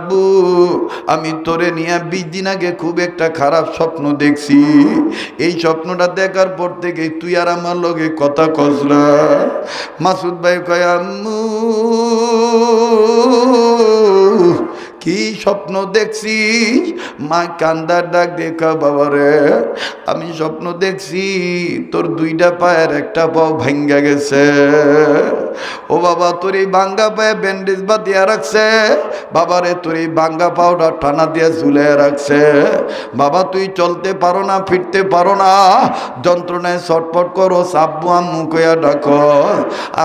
আব্বু, আমি তোরে নিয়ে 20 দিন আগে খুব একটা খারাপ স্বপ্ন দেখছি। এই স্বপ্নটা দেখার পর থেকে তুই আর আমার লগে কথা কসরা। মাসুদ ভাই কয়, আম্মু কি স্বপ্ন দেখছি? মা কান্দার ডাক দেখা, বাবারে আমি স্বপ্ন দেখছি তোর 2টা পায়ের একটা পাও ভাঙ্গা গেছে। ও বাবা, তোর এই ভাঙ্গা পায়ে ব্যান্ডেজ বাঁধিয়া রাখছে। বাবারে, তোর এই ভাঙ্গা পাওটা টানা দিয়ে ঝুলে রাখছে। বাবা, তুই চলতে পারো না, ফিরতে পারো না, যন্ত্রণায় ছটফট করো, আব্বু আম্মু কইয়া ডাক।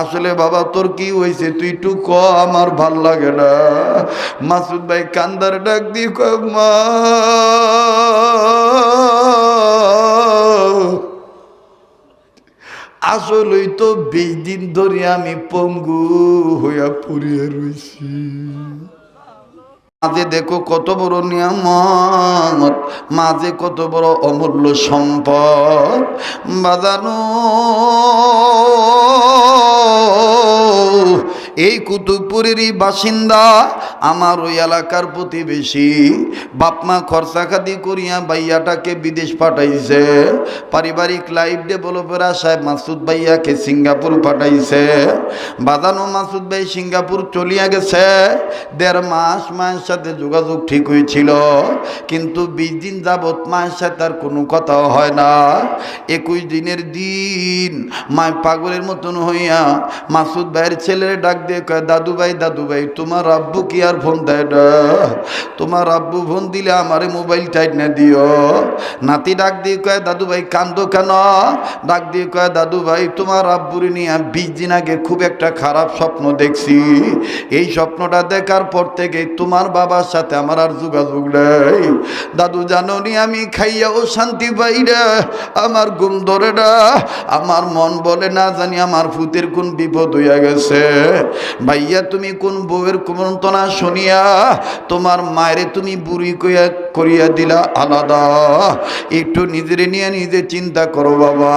আসলে বাবা তোর কি হয়েছে তুই একটু ক, আমার ভাল লাগে না। মাসুদ ভাই কান্দার ডাক দিয়ে কয়, মা আসলেই তো 20 দিন ধরে আমি পঙ্গু হইয়া পড়িয়া রয়েছি। মাঝে দেখো কত বড় নিয়ামত, মাঝে কত বড় অমূল্য সম্পদ বাজানো। এই কুতুবপুরেরই বাসিন্দা, আমার ওই এলাকার প্রতিবেশী। বাপমা খরচাখাতি করিয়া ভাইয়াটাকে বিদেশ পাঠাইছে। পারিবারিক লাইফ ডেভেলপের আশায় মাসুদ ভাইয়াকে সিঙ্গাপুর পাঠাইছে। বাজানো মাসুদ ভাই সিঙ্গাপুর চলিয়া গেছে। 1.5 মাস মায়ের সাথে যোগাযোগ ঠিক হয়েছিল, কিন্তু 20 দিন যাবৎ মায়ের সাথে আর কোনো কথাও হয় না। 21 দিনের দিন মায় পাগলের মতন হইয়া মাসুদ ভাইয়ের ছেলের ডাক দিয়ে কয়, দাদু ভাই তোমার আব্বু কি আর ফোন দেয় না? তোমার আব্বু ফোন দিলে আমারে মোবাইল টাইট না দিও। নাতি ডাক দিয়ে কয়, দাদু ভাই কান্দো কেন? ডাক দিয়ে কয়, দাদু ভাই তোমার আব্বুরে নিয়ে 20 দিন আগে খুব একটা খারাপ স্বপ্ন দেখছি। এই স্বপ্নটা দেখার পর থেকে তোমার বাবার সাথে আমার আর যোগাযোগ নেই। দাদু জানো নি, আমি খাইয়াও শান্তি পাই না, আমার ঘুম ধরে না, আমার মন বলে না জানি আমার ফুতের কোন বিপদ হইয়া গেছে। ভাইয়া, তুমি কোন বউয়ের কুমন্ত্রণা শুনিয়া তোমার মায়েরে তুমি বুড়ি করিয়া দিলা আলাদা? একটু নিজের নিয়ে নিজে চিন্তা করো বাবা।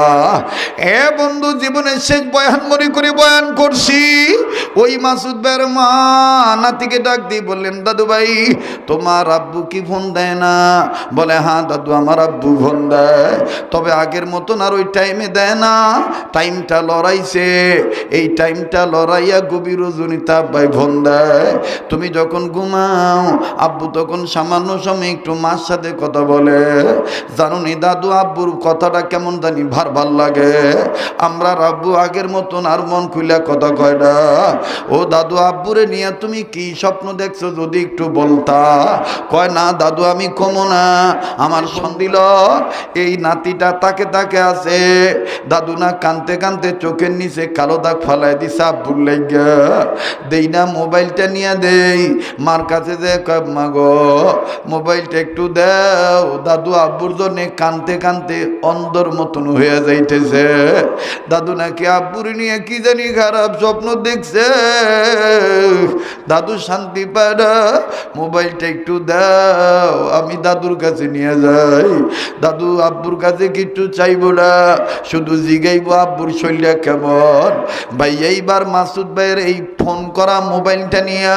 বন্ধু, জীবনের শেষ বয়ান মনে করে বয়ান করছি। ওই মাসুদ ভাইয়ের মা নাতিকে ডাক দিয়ে বললেন, দাদু ভাই তোমার আব্বু কি ফোন দেয় না? বলে, হ্যাঁ দাদু আমার আব্বু ফোন দেয়, তবে আগের মতন আর ওই টাইমে দেয় না, টাইমটা লড়াইছে। এই টাইমটা লড়াইয়া গভীর রজনীতে আব্বাই ফোন দেয়। তুমি যখন ঘুমাও আব্বু তখন সামান্য সময় একটু মার সাথে কথা বলে। জানো নি দাদু, আব্বুর কথাটা কেমন জানি ভাল লাগে। আমরা আব্বু আগের মতন আর মন খুলে কথা কয় না। ও দাদু, আব্বুরে নিয়ে তুমি কি স্বপ্ন দেখছো যদি একটু বলতা? কয়, না দাদু আমি কমো না, আমার সন্দিল এই নাতিটা তাকে তাকে আছে। দাদু না কানতে কানতে চোখের নিচে কালো দাগ ফালাই দিছে আব্বুর লাইগা। দেই না মোবাইলটা নিয়ে দেই, মার কাছে যে কয়, মা গো মোবাইলটা একটু দাও। দাদু আব্বুর জন্যে কানতে কানতে অন্ধর মতন হয়ে যাইতেছে। দাদু নাকি আব্বুর নিয়ে কি জানি খারাপ স্বপ্ন দেখছে। দাদু শান্তি পায় না, মোবাইলটা একটু দাও, আমি দাদুর কাছে নিয়ে যাই। দাদু আব্বুর কাছে কিচ্ছু চাইবো না, শুধু জিগাইবো আব্বুর শরীরটা কেমন। ভাই এইবার মাসুদ ভাইয়ের এই ফোন করা মোবাইলটা নিয়ে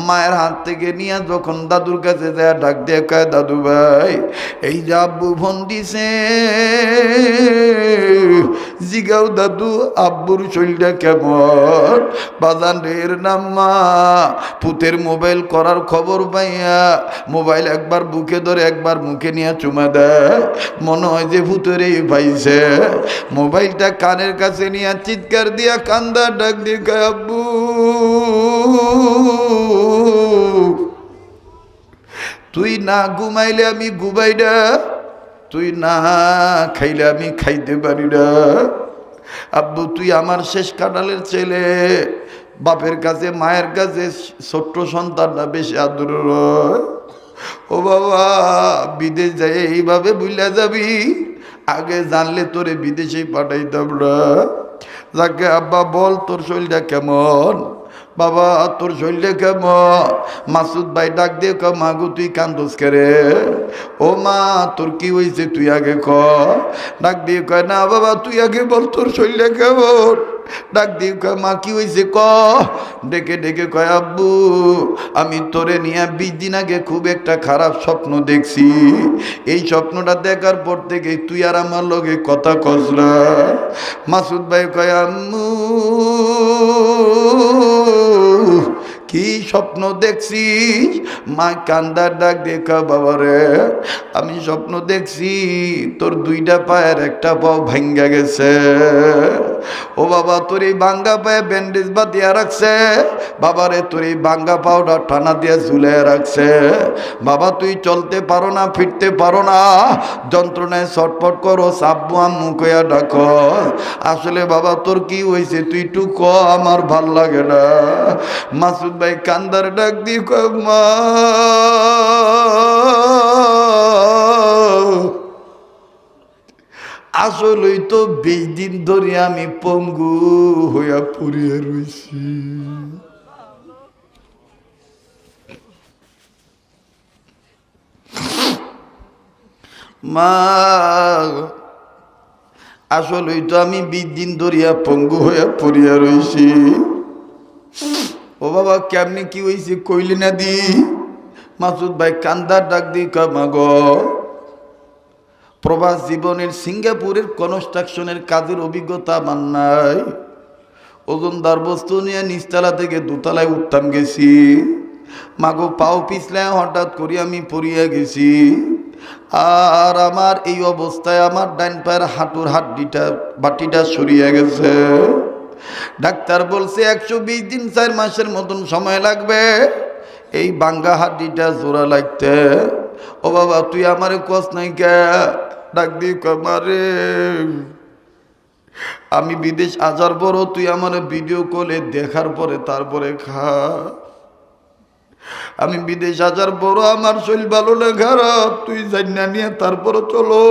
মায়ের হাত থেকে নিয়ে যখন দাদুর কাছে যায়, ডাক দিয়ে কয়, দাদু ভাই এই যে আব্বু ফোন দিছে, জিগাও দাদু আব্বুর শরীরটা কেমন। বাজানের নাম মা পুতের মোবাইল করার খবর পাইয়া মোবাইল একবার বুকে ধরে একবার মুখে নিয়ে চুমা দেয়, মনে হয় যে ভূতেরই পাইছে। মোবাইলটা কানের কাছে নিয়ে চিৎকার দিয়া কান্দা ডাক দিয়ে কয়, আব্বু তুই না ঘুমাইলে আমি ঘুমাই না, তুই না খাইলে আমি খাইতে পারি না। আব্বু তুই আমার শেষ কাটালের ছেলে, বাপের কাছে মায়ের কাছে ছোট্ট সন্তানটা বেশি আদর। ও বাবা, বিদেশ যাই এইভাবে ভুলে যাবি? আগে জানলে তোরে বিদেশেই পাঠাইতাম না। যাকে আব্বা বল তোর শরীরটা কেমন? বাবা তোর শরীরটা কেমন? মাসুদ ভাই ডাক দিয়ে ক, মাগু তুই কান্দোস করে? ও মা তোর কি হয়েছে তুই আগে ক। ডাক দিয়ে কয়, না বাবা তুই আগে বল তোর শরীরটা কেমন। ডাক দিয়ে কয় মা কি হয়েছে ক। ডেকে ডেকে কয় আব্বু আমি তোরে নিয়ে 20 দিন আগে খুব একটা খারাপ স্বপ্ন দেখছি। এই স্বপ্নটা দেখার পর থেকে তুই আর আমার লগে কথা কস না। মাসুদ ভাই কয় আম্মু কি স্বপ্ন দেখছিস? মা কান্দার ডাক দেখা বাবারে আমি স্বপ্ন দেখছি তোর 2টা পায়ের একটা পাও ভাঙ্গা গেছে। ও বাবা তোর এই ভাঙ্গা পায়ে ব্যান্ডেজ বাঁধিয়া রাখছে। বাবারে তোর এই ভাঙ্গা পাওটা টানা দিয়ে ঝুলে রাখছে। বাবা তুই চলতে পারো না, ফিরতে পারো না, যন্ত্রণায় ছটফট করো, আব্বু আম্মু কইয়া ডাকো। আসলে বাবা তোর কি হয়েছে তুই একটু ক, আমার ভাল লাগে না। মাসুদ ভাই কান্দার ডাক দিয়ে কয় মা আসলেই তো 20 দিন ধরে আমি পঙ্গু হইয়া পড়িয়া রইছি। মা আসলেই তো আমি 20 দিন ধরিয়া পঙ্গু হইয়া পড়িয়া রইছি। ও বাবা কেমনে কি হয়েছে কইলি না দি। মাসুদ ভাই কান্দার ডাক দি কামাগ প্রবাস জীবনের সিঙ্গাপুরের কনস্ট্রাকশনের কাজের অভিজ্ঞতা আমার নাই। ওজনদার বস্তু নিয়ে নিচতলা থেকে দোতলায় উঠতাম গেছি। মাগো পাও পিছলে হঠাৎ করে আমি পড়িয়া গেছি। আর আমার এই অবস্থায় আমার ডাইন পায়ের হাঁটুর হাড্ডিটা বাটিটা সরিয়ে গেছে। ডাক্তার বলছে 120 দিন 4 মাসের মতন সময় লাগবে এই বাঙ্গা হাড্ডিটা জোড়া লাগতে। ও বাবা তুই আমারে কস নাই কে। ডাক দিয়ে কমারে আমি বিদেশ আসার পরও তুই আমার ভিডিও কলে দেখার পরে তারপরে খা। আমি বিদেশ আসার পরও আমার শরীর ভালো না খারাপ তুই জানি না নিয়ে তারপরে চলো।